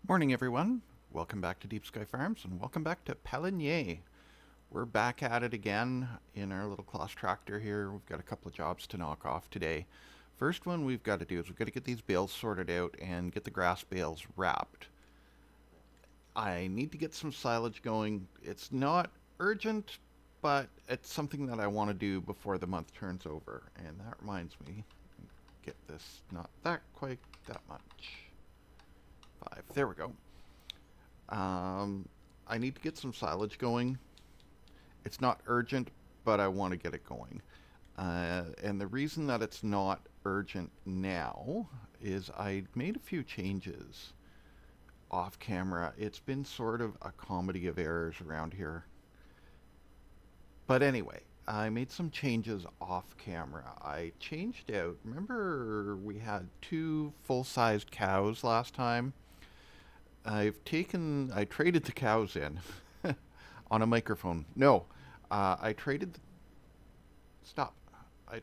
Morning, everyone. Welcome back to Deep Sky Farms and welcome back to Pallegney. We're back at it again in our little Claas tractor here. We've got a couple of jobs to knock off today. First one we've got to do is we've got to get these bales sorted out and get the grass bales wrapped. I need to get some silage going. It's not urgent, but it's something that I want to do before the month turns over. And that reminds me, get this not that quite that much. 5. There we go. I need to get some silage going. It's not urgent, but I want to get it going. And the reason that it's not urgent now is I made a few changes off camera. It's been sort of a comedy of errors around here. But anyway, I made some changes off camera. I changed out, remember we had two full-sized cows last time? I traded the cows in on a microphone. No, I traded, stop, I,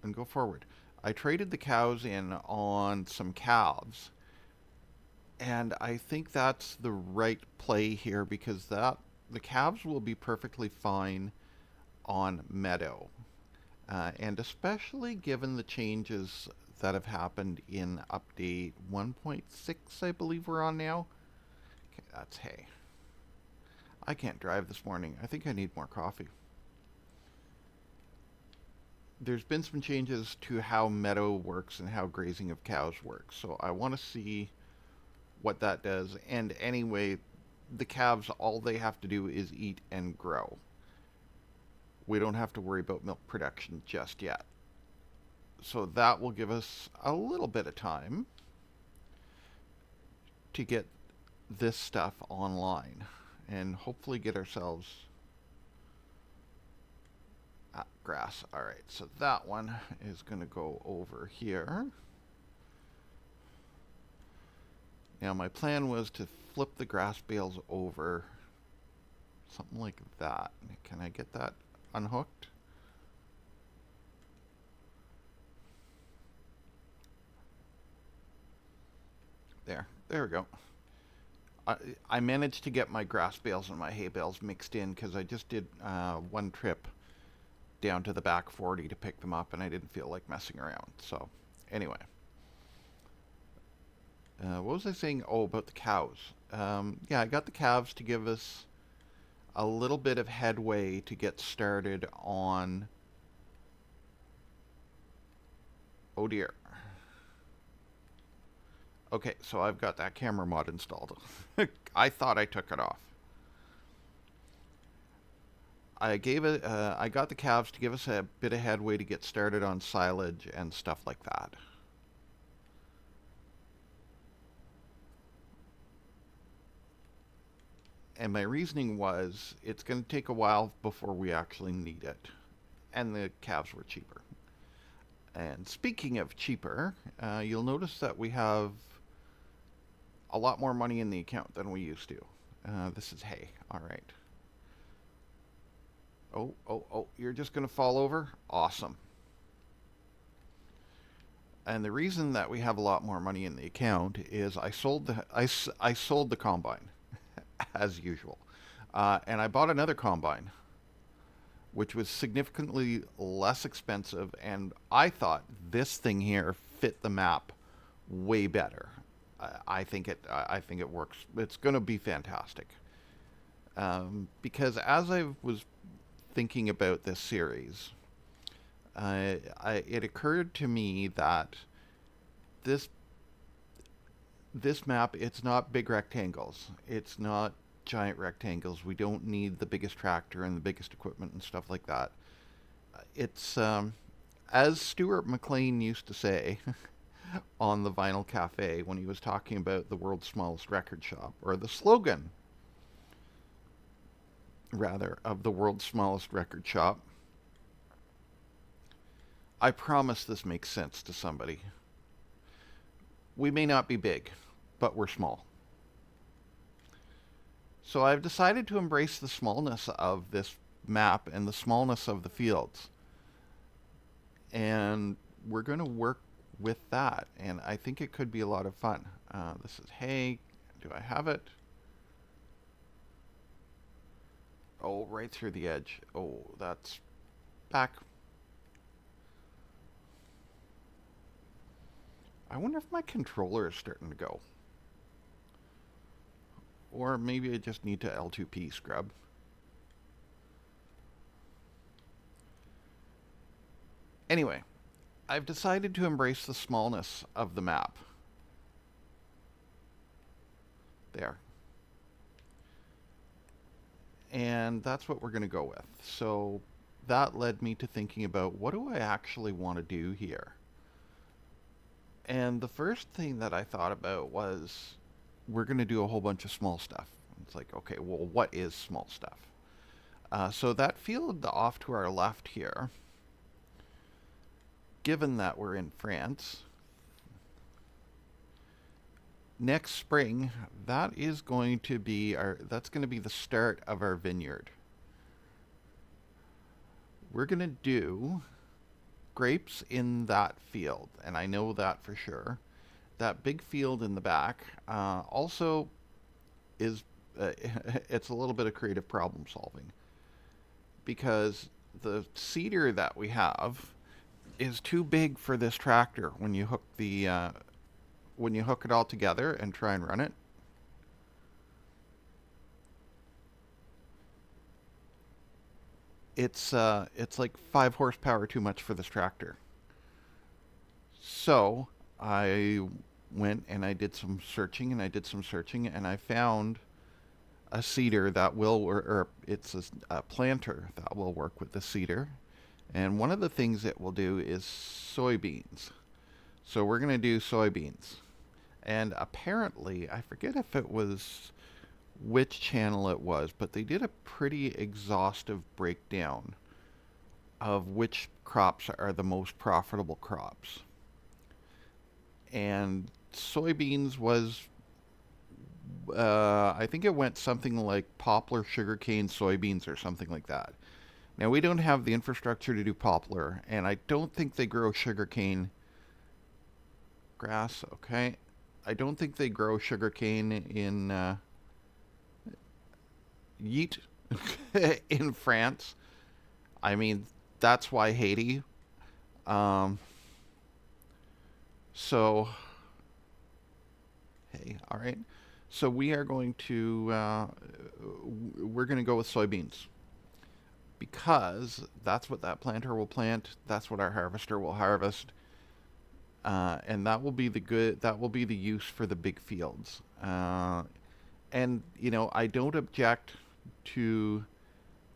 and go forward. I traded the cows in on some calves, and I think that's the right play here because the calves will be perfectly fine on meadow. And especially given the changes that have happened in update 1.6, I believe we're on now. Okay, that's hay. I can't drive this morning. I think I need more coffee. There's been some changes to how meadow works and how grazing of cows works. So I want to see what that does. And anyway, the calves, all they have to do is eat and grow. We don't have to worry about milk production just yet. So that will give us a little bit of time to get this stuff online and hopefully get ourselves grass. All right, so that one is going to go over here. Now my plan was to flip the grass bales over, something like that. Can I get that unhooked? There we go. I managed to get my grass bales and my hay bales mixed in because I just did one trip down to the back 40 to pick them up and I didn't feel like messing around. So anyway, what was I saying? Oh, about the cows. Yeah, I got the calves to give us a little bit of headway to get started on... Oh dear. Okay, so I've got that camera mod installed. I thought I took it off. I got the calves to give us a bit of headway to get started on silage and stuff like that. And my reasoning was it's going to take a while before we actually need it. And the calves were cheaper. And speaking of cheaper, you'll notice that we have a lot more money in the account than we used to. This is hay. All right. Oh, you're just going to fall over? Awesome. And the reason that we have a lot more money in the account is I sold the combine, as usual. And I bought another combine, which was significantly less expensive, and I thought this thing here fit the map way better. I think it works. It's going to be fantastic. Because as I was thinking about this series, it occurred to me that this map, it's not big rectangles. It's not giant rectangles. We don't need the biggest tractor and the biggest equipment and stuff like that. It's as Stuart McLean used to say on the Vinyl Cafe when he was talking about the world's smallest record shop, or the slogan, rather, of the world's smallest record shop. I promise this makes sense to somebody. We may not be big, but we're small. So I've decided to embrace the smallness of this map and the smallness of the fields. And we're going to work with that, and I think it could be a lot of fun. This is hay. Do I have it? Oh, right through the edge. Oh, that's back. I wonder if my controller is starting to go. Or maybe I just need to L2P scrub. Anyway, I've decided to embrace the smallness of the map. There. And that's what we're going to go with. So that led me to thinking about, what do I actually want to do here? And the first thing that I thought about was, we're going to do a whole bunch of small stuff. It's like, okay, well, what is small stuff? So that field off to our left here, given that we're in France, next spring, that's going to be the start of our vineyard. We're going to do grapes in that field, and I know that for sure. That big field in the back also is it's a little bit of creative problem solving, because the cedar that we have is too big for this tractor when you hook it all together and try and run it. It's like 5 horsepower too much for this tractor. So I went and I did some searching and I found a cedar that will, or it's a planter that will work with the cedar. And one of the things it will do is soybeans. So we're going to do soybeans. And apparently, I forget if it was which channel it was, but they did a pretty exhaustive breakdown of which crops are the most profitable crops. And soybeans was, I think it went something like poplar, sugarcane, soybeans, or something like that. Now, we don't have the infrastructure to do poplar, and I don't think they grow sugarcane. Grass, okay. I don't think they grow sugarcane in yeet in France. I mean, that's why Haiti. Um, so, hey, all right. So we are going to we're going to go with soybeans, because that's what that planter will plant. That's what our harvester will harvest. And that will be the use for the big fields. And, I don't object to,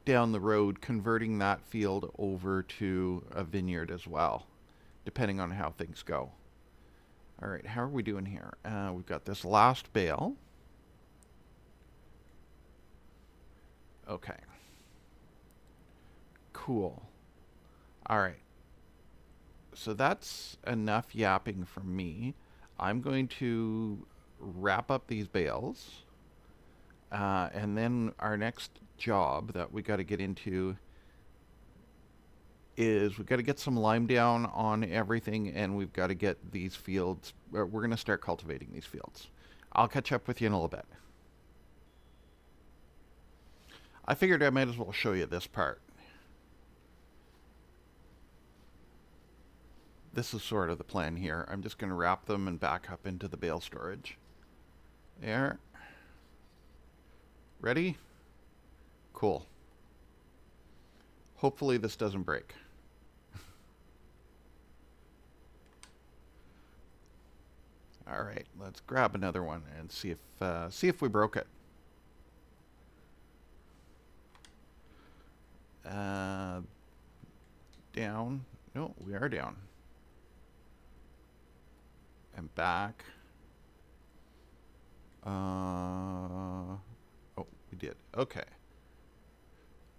down the road, converting that field over to a vineyard as well, depending on how things go. All right, how are we doing here? We've got this last bale. Okay. Cool. All right. So that's enough yapping from me. I'm going to wrap up these bales. And then our next job that we got to get into is we've got to get some lime down on everything, and we've got to get these fields. We're going to start cultivating these fields. I'll catch up with you in a little bit. I figured I might as well show you this part. This is sort of the plan here. I'm just going to wrap them and back up into the bale storage. There. Ready? Cool. Hopefully this doesn't break. All right, let's grab another one and see if we broke it. Down. No, we are down. And back. Oh, we did. Okay.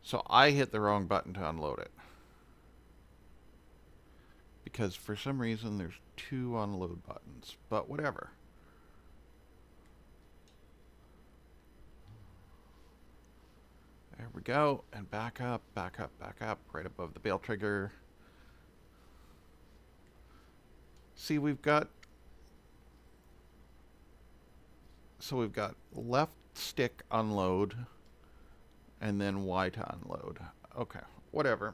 So I hit the wrong button to unload it, because for some reason there's 2 unload buttons, but whatever. There we go. And back up, right above the bale trigger. See, we've got... So we've got left stick unload, and then Y to unload. Okay, whatever.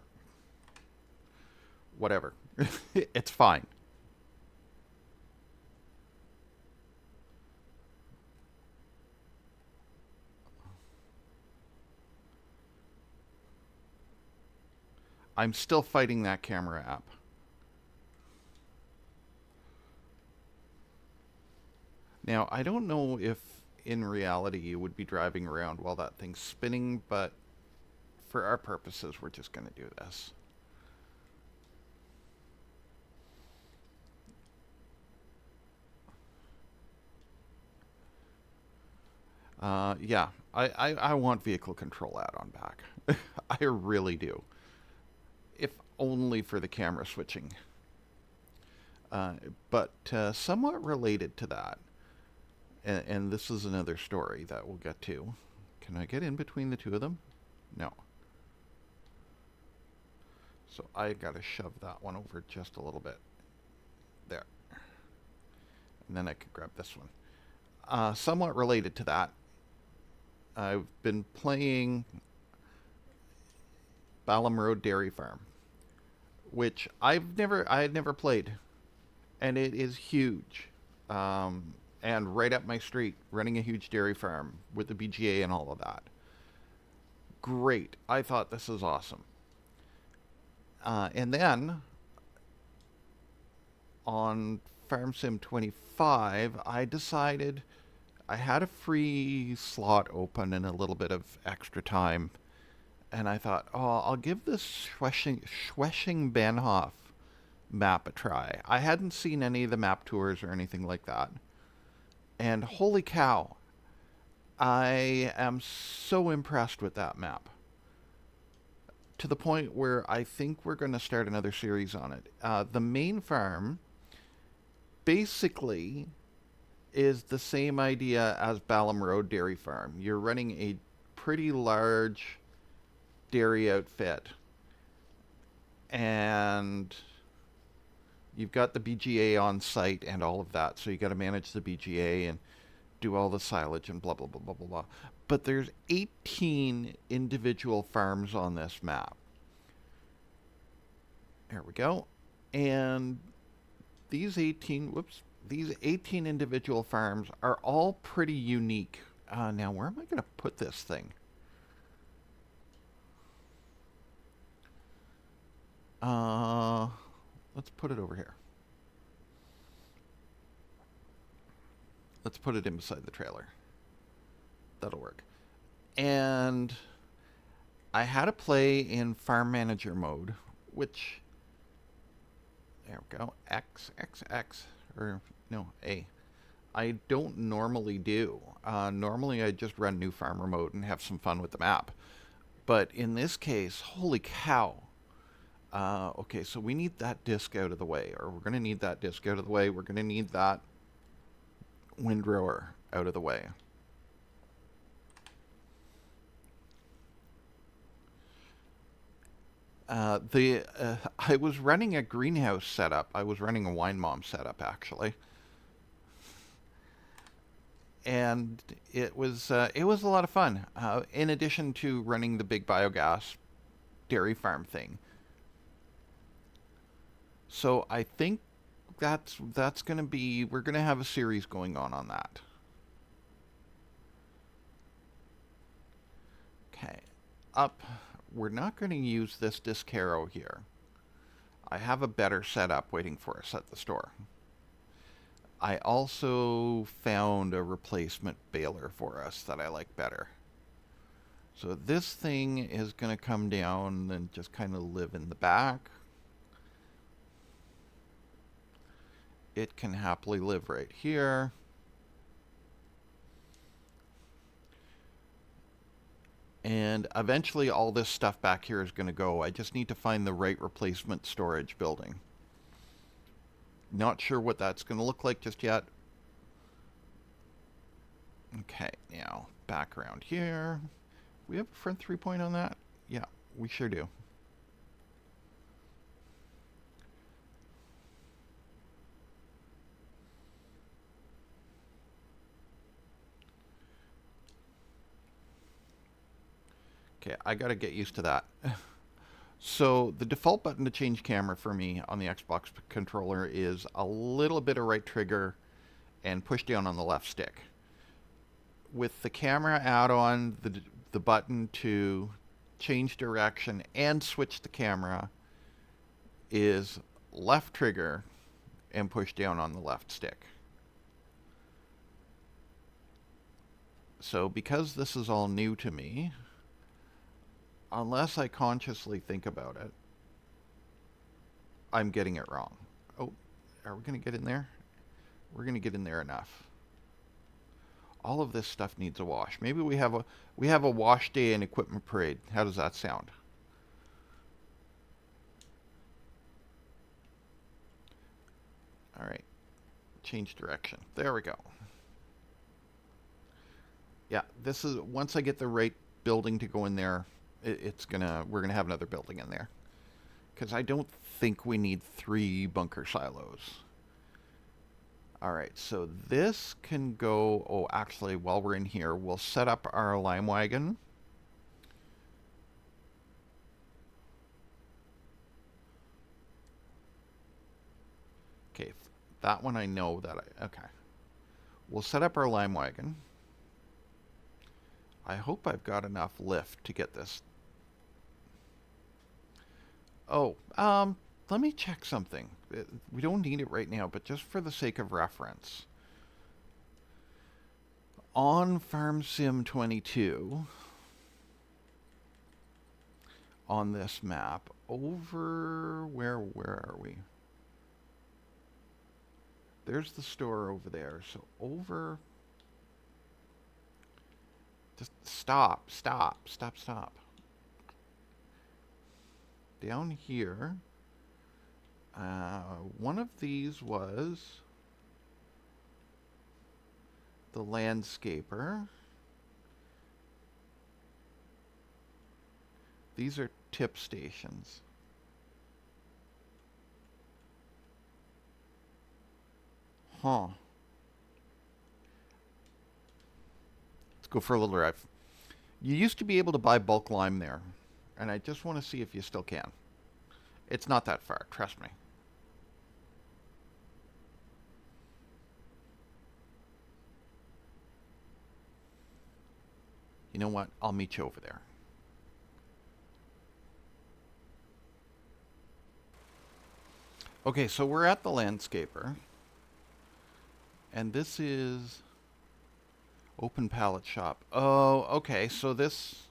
Whatever. It's fine. I'm still fighting that camera app. Now, I don't know if in reality you would be driving around while that thing's spinning, but for our purposes, we're just going to do this. Yeah, I want vehicle control add-on back. I really do. If only for the camera switching. But somewhat related to that, and this is another story that we'll get to. Can I get in between the two of them? No. So I gotta shove that one over just a little bit. There. And then I can grab this one. Somewhat related to that, I've been playing Pallegney Road Dairy Farm, which I had never played, and it is huge, and right up my street, running a huge dairy farm with the BGA and all of that. Great! I thought this was awesome, and then on Farm Sim 25, I decided I had a free slot open and a little bit of extra time, and I thought, oh, I'll give this Schweshing-Bahnhof map a try. I hadn't seen any of the map tours or anything like that. And holy cow, I am so impressed with that map. To the point where I think we're going to start another series on it. The main farm basically is the same idea as Pallegney Road Dairy Farm. You're running a pretty large dairy outfit, and you've got the BGA on site and all of that, so you got to manage the BGA and do all the silage and blah blah blah blah blah blah. But there's 18 individual farms on this map. There we go. And these 18 individual farms are all pretty unique. Now, where am I going to put this thing? Let's put it over here. Let's put it in beside the trailer. That'll work. And I had to play in farm manager mode, which, there we go, X, or no, A. I don't normally do. Normally I just run new farmer mode and have some fun with the map. But in this case, holy cow. Okay, so we need that disc out of the way, or we're going to need that disc out of the way. We're going to need that windrower out of the way. I was running a greenhouse setup. I was running a wine mom setup, actually. And it was a lot of fun. In addition to running the big biogas dairy farm thing. So I think that's going to be, we're going to have a series going on that. Okay. Up. We're not going to use this disc harrow here. I have a better setup waiting for us at the store. I also found a replacement baler for us that I like better. So this thing is going to come down and just kind of live in the back. It can happily live right here. And eventually all this stuff back here is going to go. I just need to find the right replacement storage building. Not sure what that's going to look like just yet. Okay, now back around here. We have a front 3-point on that? Yeah, we sure do. Okay, I gotta get used to that. So the default button to change camera for me on the Xbox controller is a little bit of right trigger and push down on the left stick. With the camera add-on, the button to change direction and switch the camera is left trigger and push down on the left stick. So because this is all new to me, unless I consciously think about it, I'm getting it wrong. Oh, are we going to get in there? We're going to get in there enough. All of this stuff needs a wash. Maybe we have a wash day and equipment parade. How does that sound? All right. Change direction. There we go. Yeah, this is once I get the right building to go in there, we're gonna have another building in there. Because I don't think we need 3 bunker silos. Alright, so this can go... Oh, actually, while we're in here, we'll set up our lime wagon. Okay, that one I know that okay. We'll set up our lime wagon. I hope I've got enough lift to get this. Oh, let me check something. We don't need it right now, but just for the sake of reference. On Farm Sim 22, on this map, over where are we? There's the store over there. So over... Just stop. Down here, one of these was the landscaper. These are tip stations. Huh. Let's go for a little drive. You used to be able to buy bulk lime there, and I just want to see if you still can. It's not that far, trust me. You know what? I'll meet you over there. Okay, so we're at the landscaper. And this is open pallet shop. Oh, okay, so this...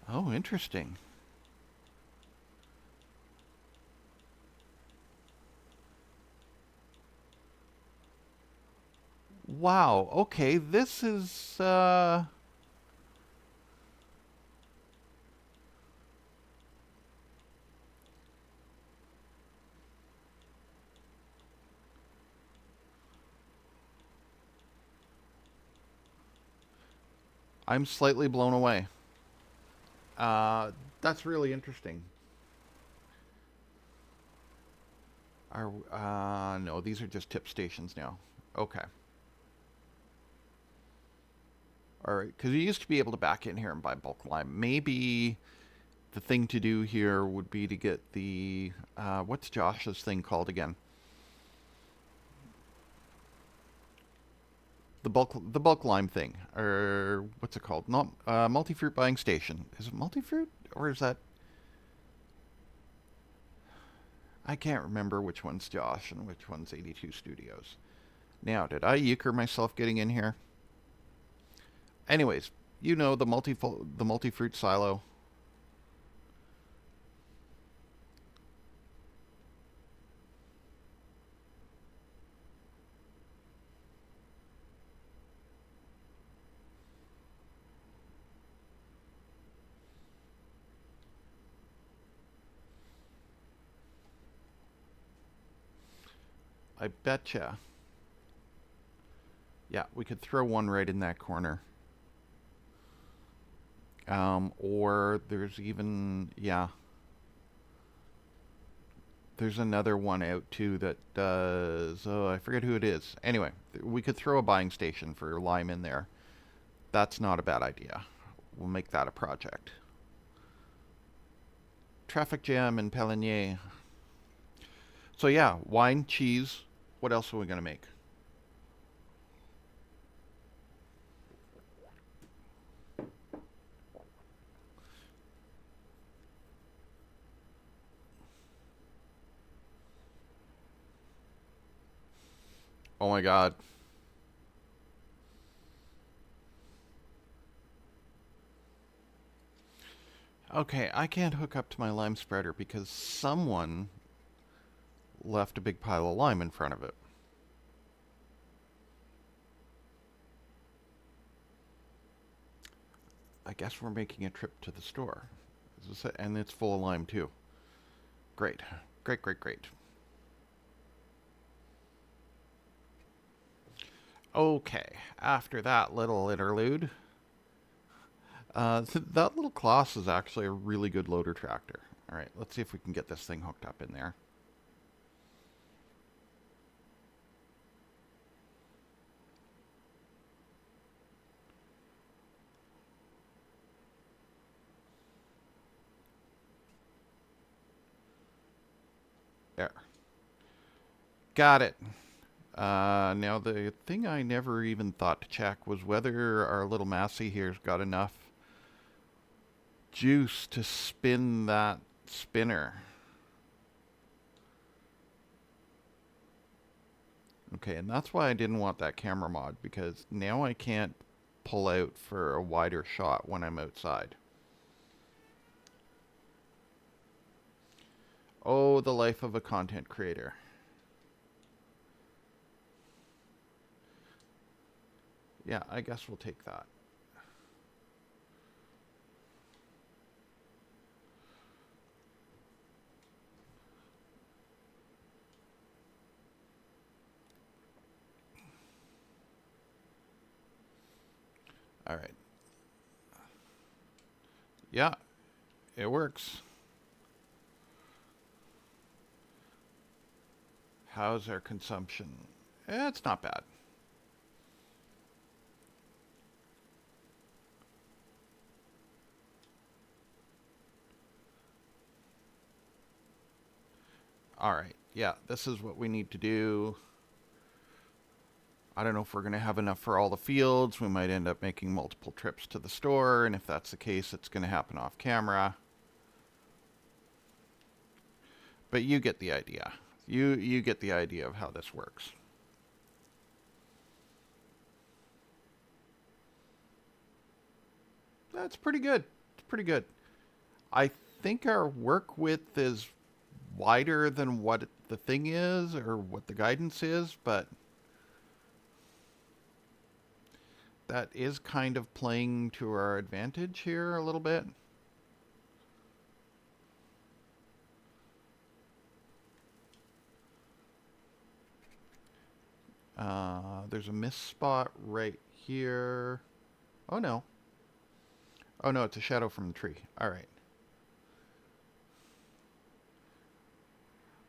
Oh, interesting. Wow, okay, this is, I'm slightly blown away. That's really interesting. No, these are just tip stations now. Okay. Alright, because you used to be able to back in here and buy bulk lime. Maybe the thing to do here would be to get the, what's Josh's thing called again? The bulk lime thing, or what's it called? Not multi-fruit buying station. Is it multi-fruit, or is that? I can't remember which one's Josh and which one's 82 Studios. Now, did I euchre myself getting in here? Anyways, you know the multi-fruit silo. I betcha. Yeah, we could throw one right in that corner. Or there's even, yeah. There's another one out too that does. Oh, I forget who it is. Anyway, we could throw a buying station for lime in there. That's not a bad idea. We'll make that a project. Traffic jam in Pallegney. So yeah, wine, cheese. What else are we gonna make? Oh my god. Okay, I can't hook up to my lime spreader because someone left a big pile of lime in front of it. I guess we're making a trip to the store. And it's full of lime too. Great. Great, great, great. Okay, after that little interlude, that little Kloss is actually a really good loader tractor. All right, let's see if we can get this thing hooked up in there. There. Got it. Now the thing I never even thought to check was whether our little Massey here's got enough juice to spin that spinner. Okay, and that's why I didn't want that camera mod, because now I can't pull out for a wider shot when I'm outside. Oh, the life of a content creator. Yeah, I guess we'll take that. All right. Yeah, it works. How's our consumption? It's not bad. All right. Yeah, this is what we need to do. I don't know if we're going to have enough for all the fields. We might end up making multiple trips to the store, and if that's the case, it's going to happen off camera. But you get the idea. You get the idea of how this works. That's pretty good. It's pretty good. I think our work width is wider than what the thing is or what the guidance is, but that is kind of playing to our advantage here a little bit. There's a miss spot right here. Oh no. Oh no, it's a shadow from the tree. All right.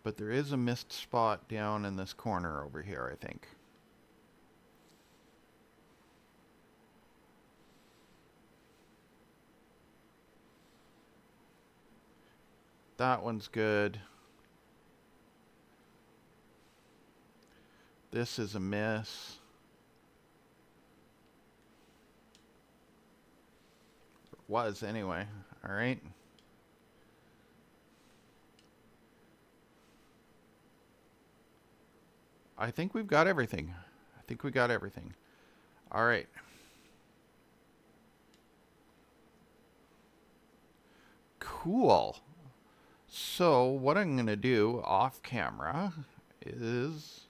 But there is a missed spot down in this corner over here, I think. That one's good. This is a miss. It was anyway. All right. I think we've got everything. I think we got everything. All right. Cool. So what I'm going to do off camera is,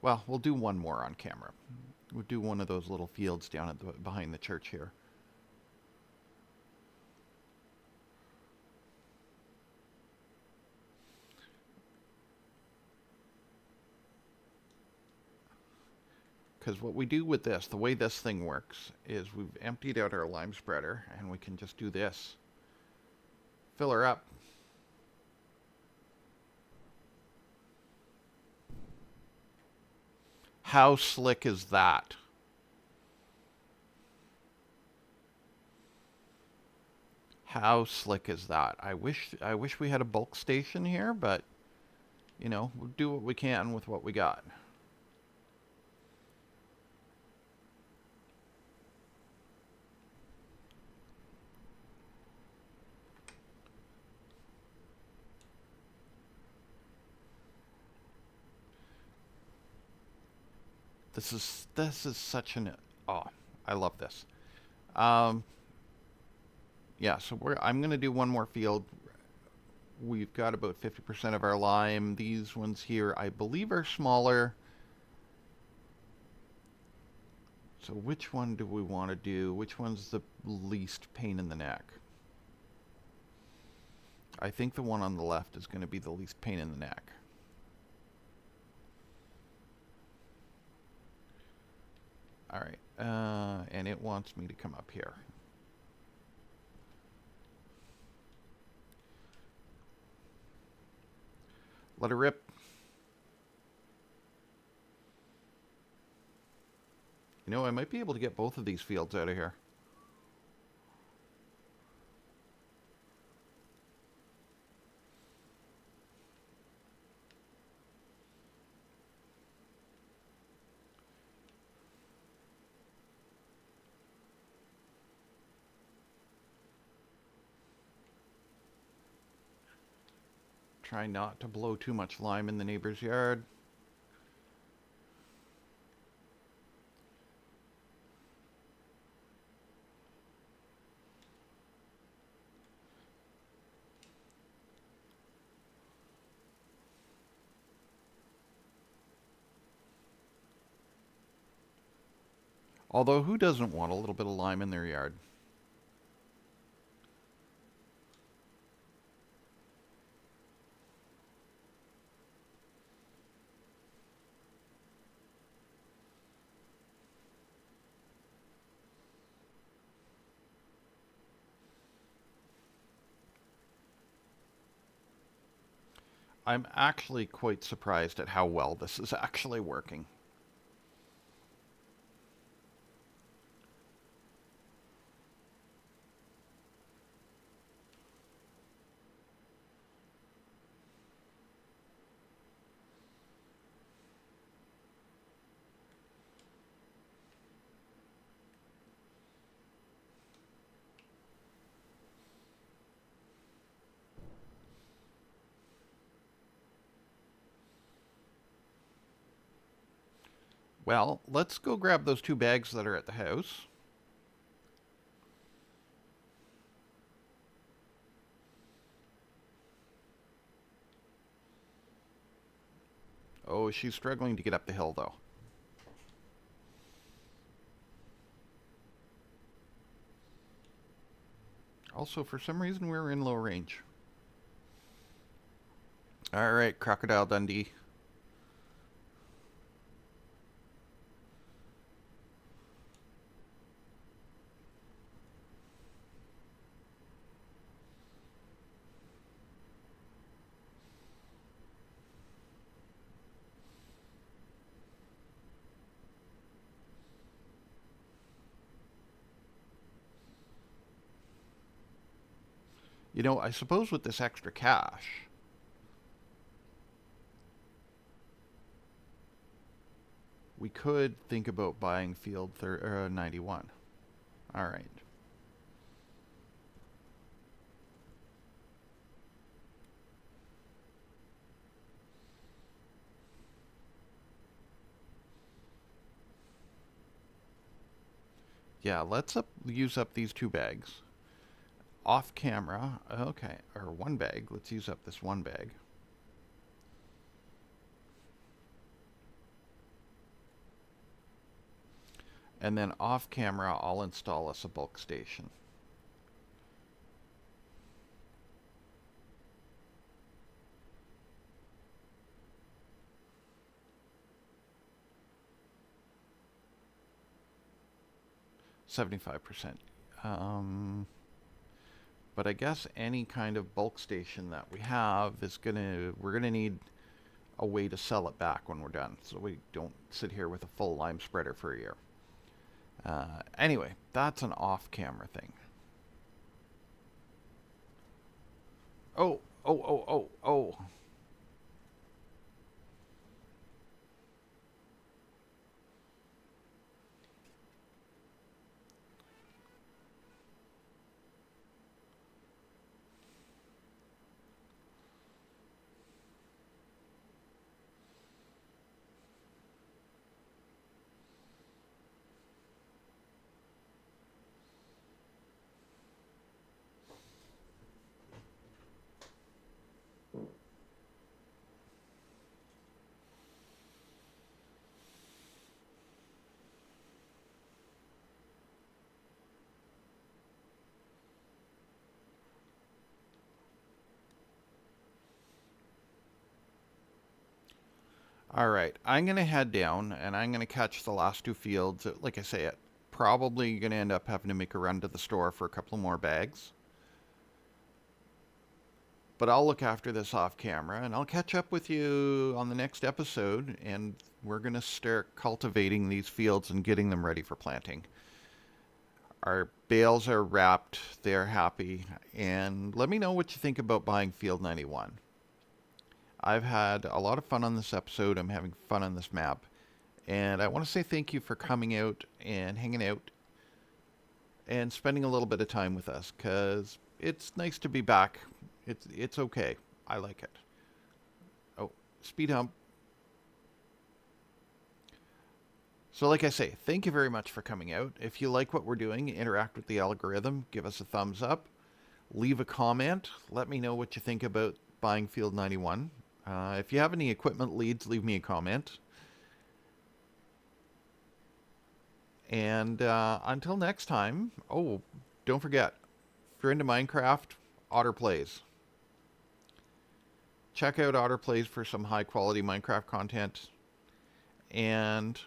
well, we'll do one more on camera. We'll do one of those little fields down at behind the church here. Because what we do with this, the way this thing works, is we've emptied out our lime spreader, and we can just do this. Fill her up. How slick is that? How slick is that? I wish we had a bulk station here, but you know, we'll do what we can with what we got. This is such an oh, I love this. Um, yeah, so I'm gonna do one more field. We've got about 50% of our lime. These ones here, I believe, are smaller. So which one do we want to do? Which one's the least pain in the neck? I think the one on the left is going to be the least pain in the neck. All right, and it wants me to come up here. Let her rip. You know, I might be able to get both of these fields out of here. Try not to blow too much lime in the neighbor's yard. Although, who doesn't want a little bit of lime in their yard? I'm actually quite surprised at how well this is actually working. Well, let's go grab those 2 bags that are at the house. Oh, she's struggling to get up the hill, though. Also, for some reason, we're in low range. All right, Crocodile Dundee. You know, I suppose with this extra cash, we could think about buying field 91. All right. Yeah, let's use up these 2 bags. Off camera, okay, or 1 bag. Let's use up this 1 bag. And then off camera, I'll install us a bulk station. %75%. But I guess any kind of bulk station that we have is we're gonna need a way to sell it back when we're done, so we don't sit here with a full lime spreader for a year. Anyway, that's an off-camera thing. Oh, oh, oh, oh, oh. All right, I'm going to head down and I'm going to catch the last two fields. Like I say, it probably going to end up having to make a run to the store for a couple more bags. But I'll look after this off camera and I'll catch up with you on the next episode, and we're going to start cultivating these fields and getting them ready for planting. Our bales are wrapped, they're happy, and let me know what you think about buying Field 91. I've had a lot of fun on this episode. I'm having fun on this map. And I want to say thank you for coming out and hanging out and spending a little bit of time with us, because it's nice to be back. It's okay. I like it. Oh, speed hump. So like I say, thank you very much for coming out. If you like what we're doing, interact with the algorithm, give us a thumbs up, leave a comment, let me know what you think about buying Field 91. If you have any equipment leads, leave me a comment. And until next time, oh, don't forget, if you're into Minecraft, Otter Plays. Check out Otter Plays for some high quality Minecraft content. And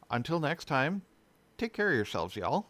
until next time, take care of yourselves, y'all.